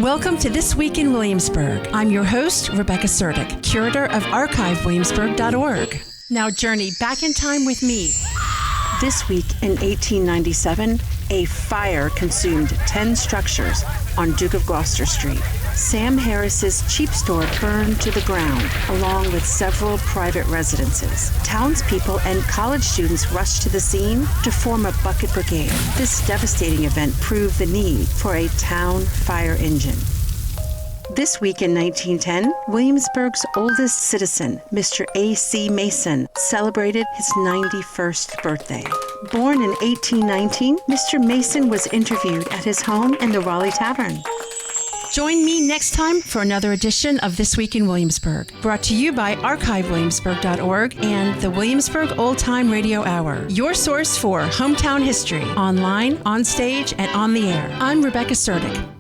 Welcome to This Week in Williamsburg. I'm your host, Rebecca Suerdieck, curator of archivewilliamsburg.org. Now journey back in time with me. This week in 1897, a fire consumed 10 structures on Duke of Gloucester Street. Sam Harris's cheap store burned to the ground, along with several private residences. Townspeople and college students rushed to the scene to form a bucket brigade. This devastating event proved the need for a town fire engine. This week in 1910, Williamsburg's oldest citizen, Mr. A.C. Mason, celebrated his 91st birthday. Born in 1819, Mr. Mason was interviewed at his home in the Raleigh Tavern. Join me next time for another edition of This Week in Williamsburg, brought to you by archivewilliamsburg.org and the Williamsburg Old Time Radio Hour, your source for hometown history, online, on stage, and on the air. I'm Rebecca Suerdieck.